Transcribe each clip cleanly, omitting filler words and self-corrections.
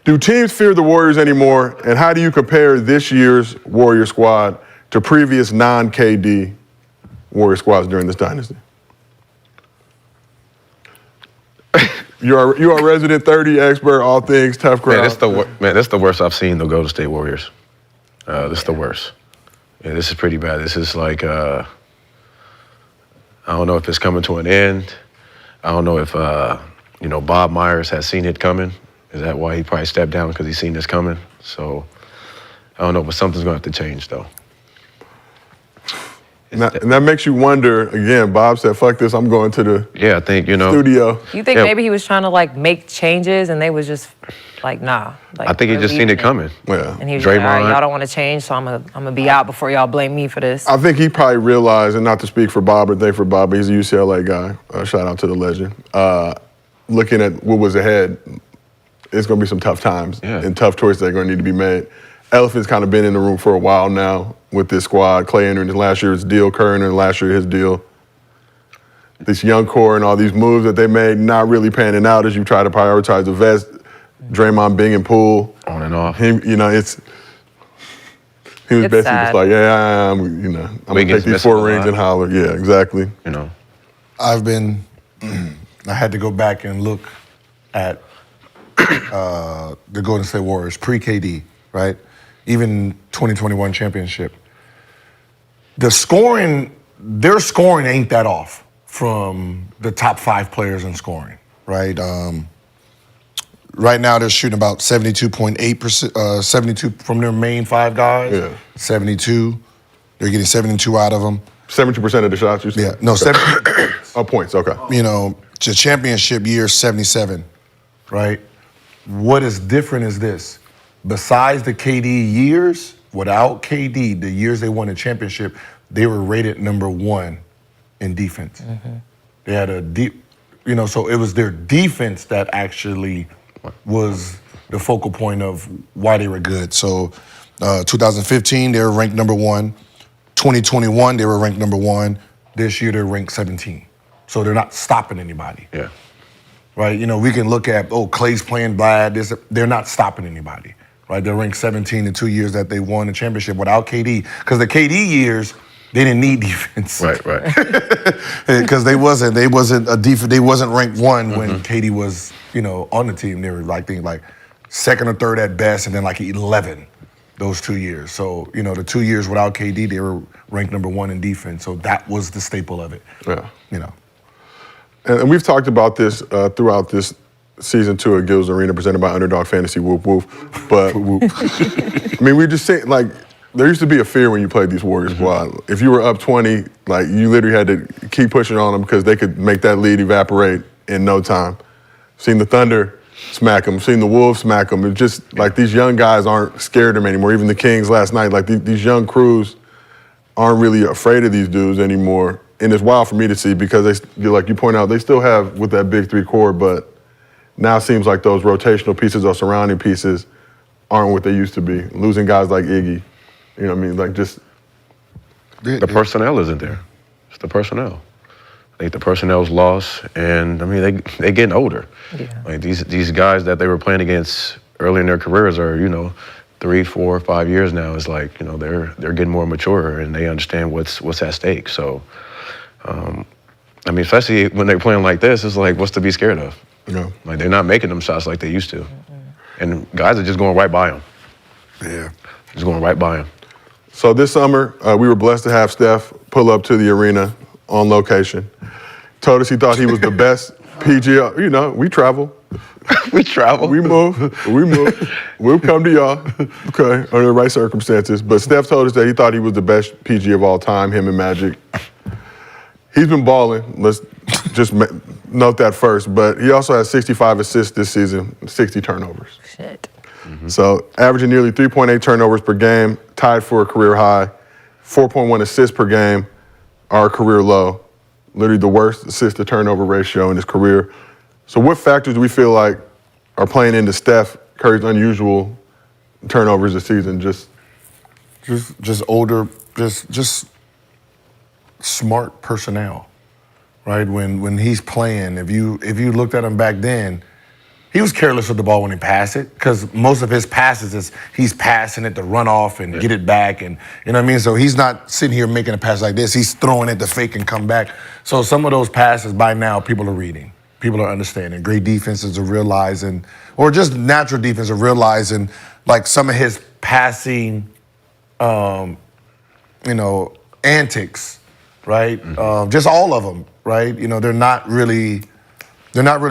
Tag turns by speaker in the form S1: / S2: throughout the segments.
S1: Do teams fear the Warriors anymore, and how do you compare this year's Warrior squad to previous non-KD Warrior squads during this dynasty? You're a resident 30 expert, all things tough crowd.
S2: That's the worst I've seen the Golden State Warriors. This is the worst. Yeah, this is pretty bad. This is like, I don't know if it's coming to an end. I don't know if, Bob Myers has seen it coming. Is that why he probably stepped down, because he's seen this coming? So, I don't know, but something's going to have to change, though.
S1: And that makes you wonder, again, Bob said, fuck this, I'm going to the studio.
S3: You think maybe he was trying to, make changes, and they was just like, nah.
S2: I think he just seen it coming.
S1: Yeah.
S3: And he was like, all right, y'all don't want to change, so I'm gonna be out before y'all blame me for this.
S1: I think he probably realized, and not to speak for Bob or think for Bob, but he's a UCLA guy. Shout out to the legend. Looking at what was ahead, it's going to be some tough times and tough choices that are going to need to be made. Elephant's kind of been in the room for a while now with this squad. Klay entering his last year's deal, Kerr entering last year his deal. This young core and all these moves that they made not really panning out as you try to prioritize the vets. Draymond, Bing, and Poole.
S2: On and off.
S1: He was basically just like, I'm going to take these 4 rings and holler. Yeah, exactly.
S4: I had to go back and look at the Golden State Warriors pre-KD, right? Even 2021 championship. Their scoring ain't that off from the top 5 players in scoring, right? Right now they're shooting about 72.8%, 72 from their main 5 guys.
S1: Yeah.
S4: 72. They're getting 72 out of them.
S1: 72% of the shots you said?
S4: Yeah, no, 70.
S1: Points, okay.
S4: The championship year, 77, right? What is different is this. Besides the KD years, without KD, the years they won the championship, they were rated number 1 in defense. Mm-hmm. They had a deep, so it was their defense that actually was the focal point of why they were good. So 2015, they were ranked number 1. 2021, they were ranked number 1. This year, they're ranked 17. So they're not stopping anybody.
S2: Yeah.
S4: Right? We can look at, Klay's playing bad. They're not stopping anybody. Right? They're ranked 17 in 2 years that they won the championship without KD. Because the KD years, they didn't need defense.
S2: Right.
S4: Because they wasn't ranked 1 when KD was, on the team. They were like second or third at best, and then 11 those 2 years. So, the 2 years without KD, they were ranked number 1 in defense. So that was the staple of it.
S1: Yeah. And we've talked about this throughout this season 2 of Gil's Arena, presented by Underdog Fantasy. Whoop whoop. But we just say there used to be a fear when you played these Warriors squad. If you were up 20, you literally had to keep pushing on them because they could make that lead evaporate in no time. Seen the Thunder smack them, seen the Wolves smack them. It's just these young guys aren't scared of them anymore. Even the Kings last night, these young crews aren't really afraid of these dudes anymore. And it's wild for me to see because like you point out, they still have with that big 3 core, but now it seems like those rotational pieces or surrounding pieces aren't what they used to be. Losing guys like Iggy,
S2: the personnel isn't there. It's the personnel. I think the personnel's lost, and they getting older. Yeah. These guys that they were playing against early in their careers are 3, 4, 5 years now. It's they're getting more mature and they understand what's at stake. So. Especially when they're playing like this, it's what's to be scared of?
S1: Yeah.
S2: They're not making them shots like they used to. And guys are just going right by them.
S4: Yeah.
S2: Just going right by them.
S1: So this summer, we were blessed to have Steph pull up to the arena on location. Told us he thought he was the best PG. We travel.
S2: We travel.
S1: We move. We'll come to y'all, okay, under the right circumstances. But Steph told us that he thought he was the best PG of all time, him and Magic. He's been balling. Let's just note that first. But he also has 65 assists this season, 60 turnovers.
S3: Shit.
S1: Mm-hmm. So averaging nearly 3.8 turnovers per game, tied for a career high. 4.1 assists per game, our career low. Literally the worst assist to turnover ratio in his career. So what factors do we feel like are playing into Steph Curry's unusual turnovers this season? Just
S4: older, just smart personnel, right? When he's playing, if you looked at him back then, he was careless with the ball when he passed it because most of his passes is he's passing it to run off and get it back, and you know what I mean. So he's not sitting here making a pass like this. He's throwing it to fake and come back. So some of those passes by now people are reading, people are understanding. Great defenses are realizing, or just natural defense are realizing, like some of his passing, antics, right? Just all of them, right? You know, they're not really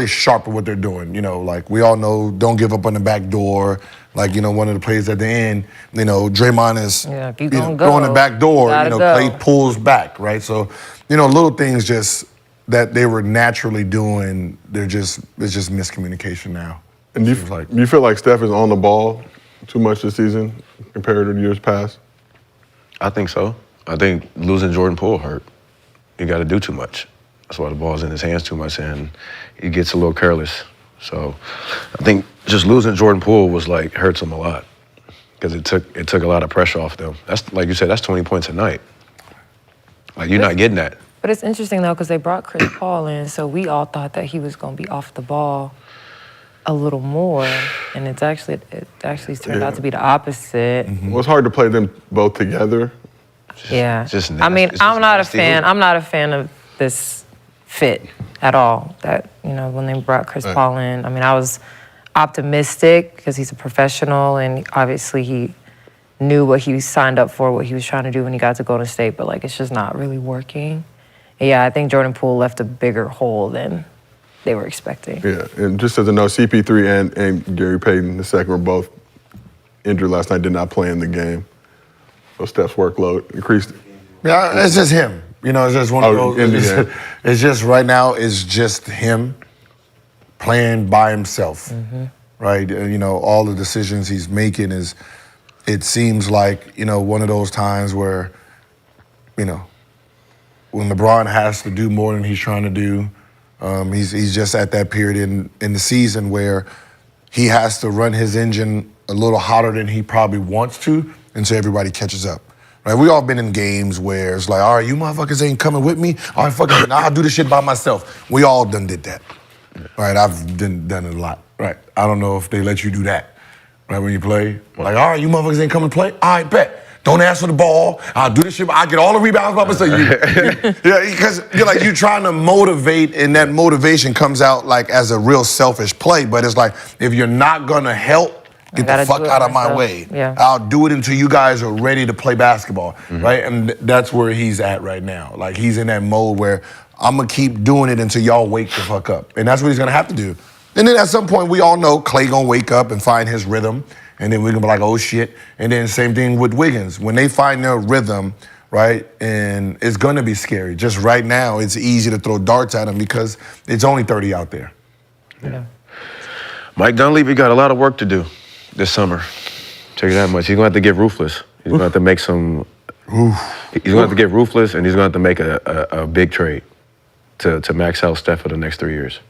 S4: sharp at what they're doing. You know, like we all know, don't give up on the back door. Like, you know, one of the plays at the end, you know, Draymond is throwing the back door. You know, Klay pulls back, right? So, you know, little things just that they were naturally doing. It's just miscommunication now.
S1: And do you feel like Steph is on the ball too much this season compared to years past?
S2: I think so. I think losing Jordan Poole hurt. You got to do too much. That's why the ball's in his hands too much, and he gets a little careless. So I think just losing Jordan Poole was like hurts him a lot because it took a lot of pressure off them. That's like you said, that's 20 points a night. Like you're not getting that.
S3: But it's interesting though because they brought Chris Paul in, so we all thought that he was going to be off the ball a little more, and it actually turned out to be the opposite.
S1: Well, it's hard to play them both together.
S2: Just
S3: I mean, I'm not a fan. I'm not a fan of this fit at all. That, you know, when they brought Chris Paul in, I mean, I was optimistic because he's a professional and obviously he knew what he signed up for, what he was trying to do when he got to Golden State, but like it's just not really working. And yeah, I think Jordan Poole left a bigger hole than they were expecting. Yeah,
S1: and just as a note, CP3 and Gary Payton II were both injured last night, did not play in the game. So Steph's workload increased.
S4: Yeah, it's just him. You know, it's just one of those. It's just right now, it's just him playing by himself, right? You know, all the decisions he's making is, it seems like, you know, one of those times where, you know, when LeBron has to do more than he's trying to do, he's just at that period in the season where he has to run his engine a little hotter than he probably wants to, and so everybody catches up. Right? We all been in games where it's like, all right, you motherfuckers ain't coming with me. All right, fuck it, I'll do this shit by myself. We all done did that. Right? I've done it a lot. Right? I don't know if they let you do that. Right? When you play, like, all right, you motherfuckers ain't coming to play. All right, bet. Don't ask for the ball. I'll do this shit. I'll get all the rebounds by myself. Yeah, because you're trying to motivate, and that motivation comes out like as a real selfish play. But it's like, if you're not gonna help, get the fuck out of my way.
S3: Yeah.
S4: I'll do it until you guys are ready to play basketball, right? And that's where he's at right now. Like, he's in that mode where I'm gonna keep doing it until y'all wake the fuck up. And that's what he's gonna have to do. And then at some point, we all know Klay gonna wake up and find his rhythm. And then we're gonna be like, oh shit. And then same thing with Wiggins. When they find their rhythm, right, and it's gonna be scary. Just right now, it's easy to throw darts at them because it's only 30 out there.
S3: Yeah.
S2: Mike Dunleavy got a lot of work to do this summer. Tell you that much. He's gonna have to get ruthless. He's gonna have to make some. He's gonna have to get ruthless, and he's gonna have to make a big trade to max out Steph for the next 3 years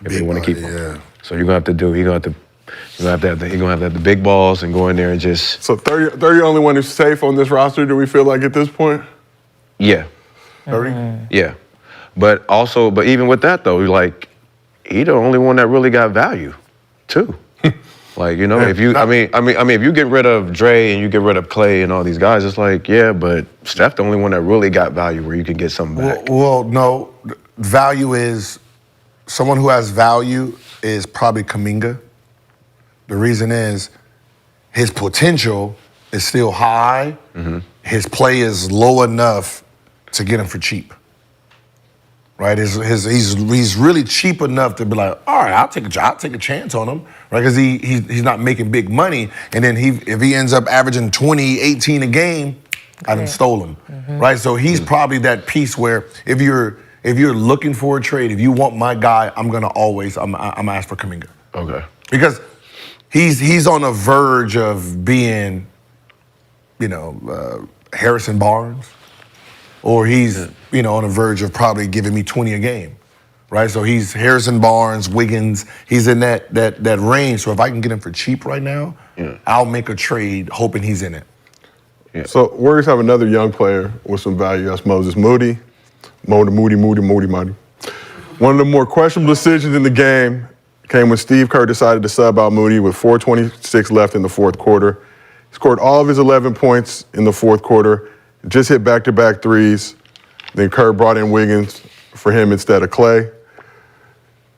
S2: if they want to keep him.
S4: Yeah.
S2: So you're gonna have to do. You're gonna have to have the big balls and go in there and just.
S1: So 30 only one is safe on this roster. Do we feel like at this point?
S2: Yeah.
S1: 30.
S2: Yeah, but even with that though, like he the only one that really got value, too. Like, you know, if you, if you get rid of Dre and you get rid of Klay and all these guys, it's like, yeah, but Steph the only one that really got value where you can get something back.
S4: Well, no, value is, someone who has value is probably Kuminga. The reason is his potential is still high. His play is low enough to get him for cheap. Right, he's really cheap enough to be like, all right, I'll take a chance on him, right? Because he's not making big money, and then if he ends up averaging 20, 18 a game, I done stole him, right? So he's probably that piece where if you're looking for a trade, if you want my guy, I'm gonna ask for Kuminga.
S2: Okay.
S4: Because he's on the verge of being, Harrison Barnes. Or he's, on the verge of probably giving me 20 a game, right? So he's Harrison Barnes, Wiggins. He's in that range. So if I can get him for cheap right now, I'll make a trade hoping he's in it.
S1: Yeah. So Warriors have another young player with some value. That's Moses Moody. Moody. One of the more questionable decisions in the game came when Steve Kerr decided to sub out Moody with 4:26 left in the fourth quarter. He scored all of his 11 points in the fourth quarter, just hit back-to-back threes. Then Kerr brought in Wiggins for him instead of Klay.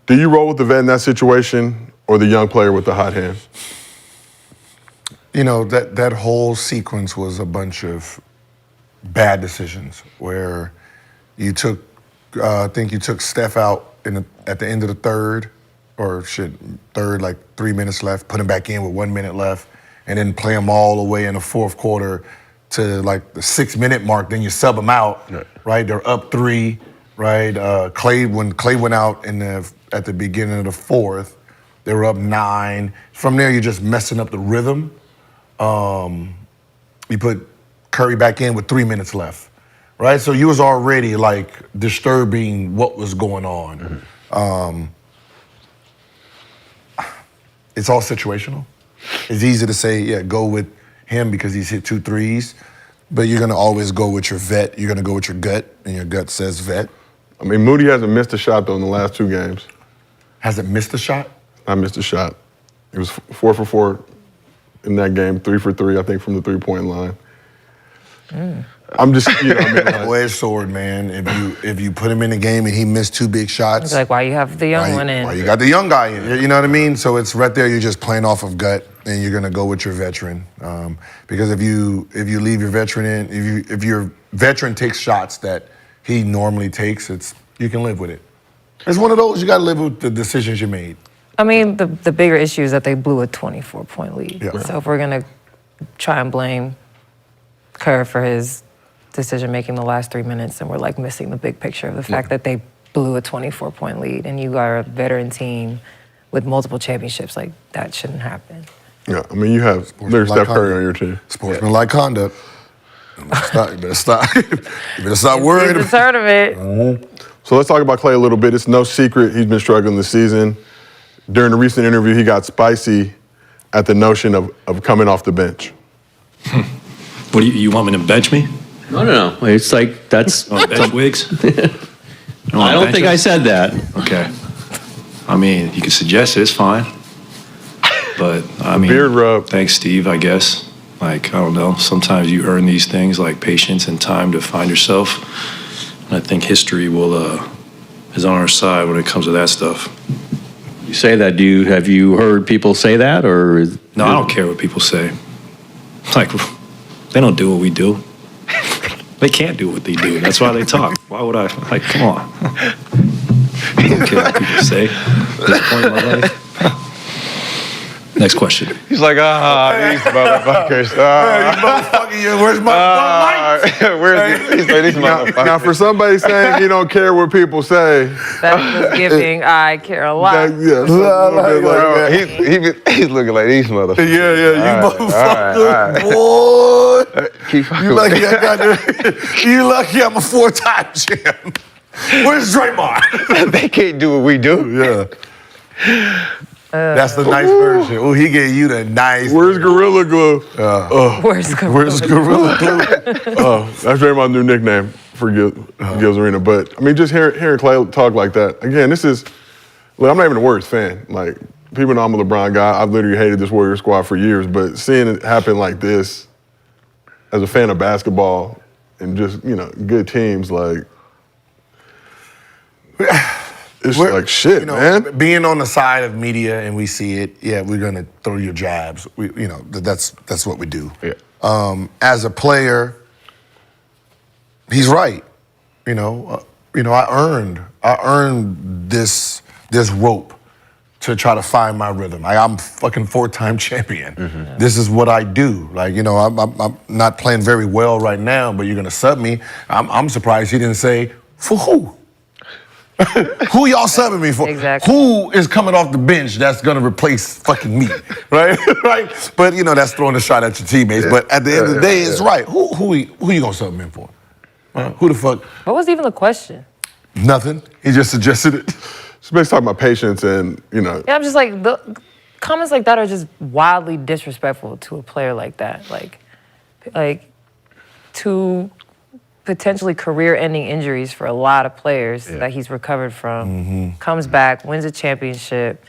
S1: Do you roll with the vet in that situation or the young player with the hot hand?
S4: You know, that whole sequence was a bunch of bad decisions where you took, I think you took Steph out at the end of the third, like 3 minutes left, put him back in with 1 minute left, and then play him all the way in the fourth quarter to like the 6 minute mark, then you sub them out, right? They're up 3, right? When Klay went out at the beginning of the fourth, they were up 9. From there, you're just messing up the rhythm. You put Curry back in with 3 minutes left, right? So you was already like disturbing what was going on. It's all situational. It's easy to say, yeah, go with him because he's hit 2 threes, but you're gonna always go with your vet. You're gonna go with your gut, and your gut says vet.
S1: I mean, Moody hasn't missed a shot, though, in the last 2 games.
S4: Hasn't missed a shot?
S1: I missed a shot. It was 4 for 4 in that game, 3 for 3, I think, from the three-point line. I'm just,
S4: Double-edged sword, man. If you put him in the game and he missed 2 big shots,
S3: It's like, why you have the young one in?
S4: why you got the young guy in? You know what I mean? So it's right there. You're just playing off of gut, and you're gonna go with your veteran. Because if you leave your veteran in, if your veteran takes shots that he normally takes, you can live with it. It's one of those you got to live with the decisions you made.
S3: I mean, the bigger issue is that they blew a 24-point lead.
S4: Yeah.
S3: So if we're gonna try and blame Kerr for his decision-making the last 3 minutes, and we're like missing the big picture of the fact that they blew a 24-point lead, and you are a veteran team with multiple championships. Like, that shouldn't happen.
S1: Yeah, I mean, there's Steph Curry on your team.
S4: Sportsmanlike conduct. You better stop. You better stop worrying.
S3: It's the tournament.
S1: So let's talk about Klay a little bit. It's no secret he's been struggling this season. During a recent interview, he got spicy at the notion of coming off the bench.
S5: What do you want me to bench me?
S6: No. It's like that's.
S5: Bench Wiggs?
S6: I don't think I said that.
S5: Okay. I mean, you can suggest it, it's fine. But I mean,
S1: beard rub.
S5: Thanks, Steve, I guess. Like, I don't know. Sometimes you earn these things like patience and time to find yourself. And I think history is on our side when it comes to that stuff.
S6: You say that. Have you heard people say that, or?
S5: No, I don't care what people say. Like, they don't do what we do. They can't do what they do. That's why they talk. Why would I? Like, come on. I don't care what people say at this point in my life. Next question.
S2: He's like, these motherfuckers.
S4: Hey, you motherfucker, where's my
S2: He's like, these motherfuckers.
S1: Now, for somebody saying he don't care what people say,
S3: That was giving I care a lot.
S2: He's looking like these motherfuckers.
S4: Yeah, you motherfucker, boy.
S2: Keep fucking
S4: You lucky I'm a 4-time champ. Where's Draymond?
S2: They can't do what we do.
S4: Yeah. That's the nice version. Oh, he gave you the nice.
S1: Where's Gorilla Glue?
S3: Where's
S4: Gorilla Glue?
S1: That's Draymond's new nickname for Gil's Arena. But, I mean, just hearing Klay talk like that, again, look, I'm not even the Warriors fan. Like, people know I'm a LeBron guy. I've literally hated this Warriors squad for years. But seeing it happen like this, as a fan of basketball and just, good teams, like, it's like shit, man.
S4: Being on the side of media and we see it, yeah, we're gonna throw your jabs. That's what we do.
S1: Yeah.
S4: As a player, he's right. I earned this rope to try to find my rhythm. I'm fucking 4-time champion. Mm-hmm. This is what I do. Like, I'm not playing very well right now, but you're gonna sub me. I'm surprised he didn't say, for who? Who y'all subbing me for?
S3: Exactly.
S4: Who is coming off the bench that's gonna replace fucking me, right? Right? But that's throwing a shot at your teammates. Yeah. But at the end of the day, it's right. Who you gonna sub me for? Who the fuck?
S3: What was even the question?
S4: Nothing. He just suggested it.
S1: It's basically talking about patience and,
S3: Yeah, I'm just like, the comments like that are just wildly disrespectful to a player like that. Like to potentially career-ending injuries for a lot of players that he's recovered from, comes back, wins a championship,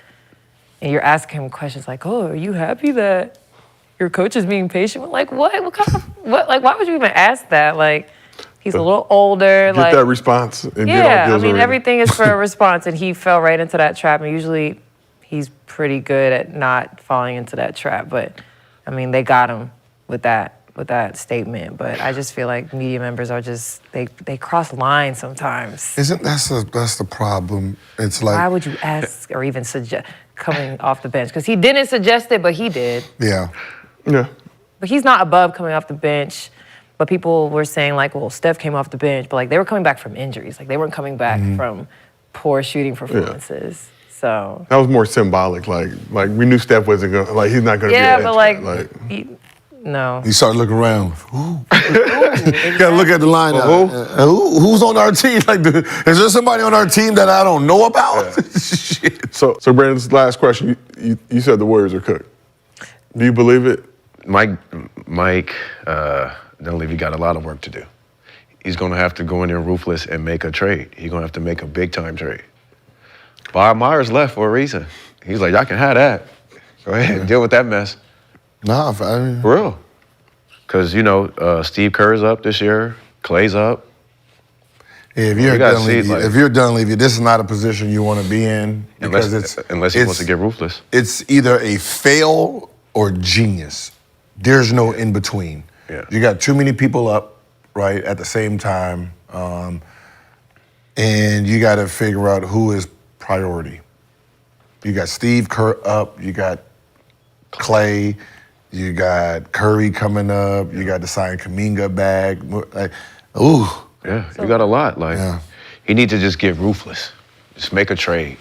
S3: and you're asking him questions like, "Oh, are you happy that your coach is being patient?" Like, what? What kind of what? Like, why would you even ask that? Like, he's a little older.
S1: Get
S3: like
S1: that response and get on
S3: yeah, I
S1: Gil's
S3: mean,
S1: Arena.
S3: everything is for a response, and he fell right into that trap. And usually, he's pretty good at not falling into that trap. But I mean, they got him with that statement. But I just feel like media members are just they cross lines sometimes.
S4: Isn't that's the problem? It's like
S3: Why would you ask or even suggest coming off the bench? Because he didn't suggest it, but he did.
S4: yeah.
S1: Yeah.
S3: But he's not above coming off the bench. But people were saying like, well, Steph came off the bench, but like they were coming back from injuries. Like they weren't coming back from poor shooting performances. So
S1: That was more symbolic. Like we knew Steph wasn't gonna. Like he's not gonna.
S3: yeah,
S1: be
S3: but no.
S4: You start looking around. You gotta look at the lineup. Who's on our team? Like, is there somebody on our team that I don't know about? Shit.
S1: So Brandon's last question. You said the Warriors are cooked. Do you believe it?
S2: Mike, Dunleavy got a lot of work to do. He's going to have to go in there ruthless and make a trade. He's going to have to make a big-time trade. Bob Myers left for a reason. He's like, y'all can have that. Go ahead and deal with that mess.
S4: Nah, I mean,
S2: For real. Because, Steve Kerr's up this year. Klay's up.
S4: yeah, if you're
S2: You gotta see it,
S4: Dunleavy, this is not a position you want to be in because
S2: Unless he wants to get ruthless.
S4: It's either a fail or genius. There's no in between.
S2: Yeah.
S4: You got too many people up, right, at the same time, and you got to figure out who is priority. You got Steve Kerr up, you got Klay, you got Curry coming up, you got to sign Kuminga back. Like, ooh.
S2: Yeah, you got a lot. Like,
S4: Yeah.
S2: he needs to just get ruthless. Just make a trade.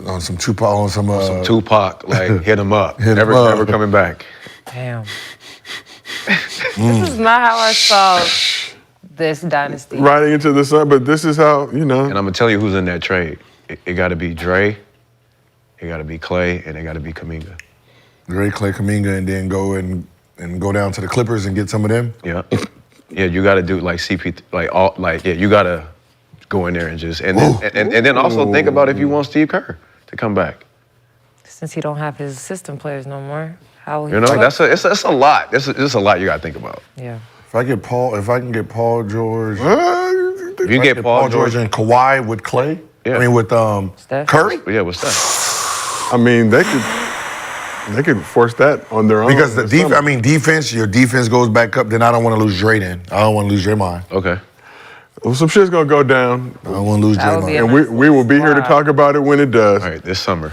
S4: On some Tupac, on some
S2: Tupac, like, hit him up.
S4: Hit him
S2: never,
S4: up.
S2: never coming back.
S3: Damn. This is not how I saw this dynasty.
S1: Riding into the sun, but this is how
S2: And I'm going to tell you who's in that trade. It got to be Dre, it got to be Klay, and it got to be Kuminga.
S4: Dre, Klay, Kuminga, and then go down to the Clippers and get some of them.
S2: Yeah. Yeah, you got to do like you got to go in there and just, and then also think about if you want Steve Kerr to come back.
S3: Since he don't have his assistant players no more, how he
S2: It's a lot. It's a lot you got to think about.
S3: yeah.
S4: If I can get Paul George,
S2: If you get Paul George,
S4: and Kawhi with Klay,
S2: Yeah.
S4: I mean with
S3: Steph?
S4: Curry,
S2: yeah, what's that?
S1: I mean, they could force that on their own.
S4: because the
S1: this summer.
S4: defense, your defense goes back up. Then I don't want to lose Dre. Then I don't want to lose Draymond.
S2: Okay.
S1: Well, some shit's gonna go down,
S4: I don't want to lose
S3: That would be
S4: Draymond.
S3: a
S1: and we will be here to
S3: Wow.
S1: talk about it when it does.
S2: All right, this summer.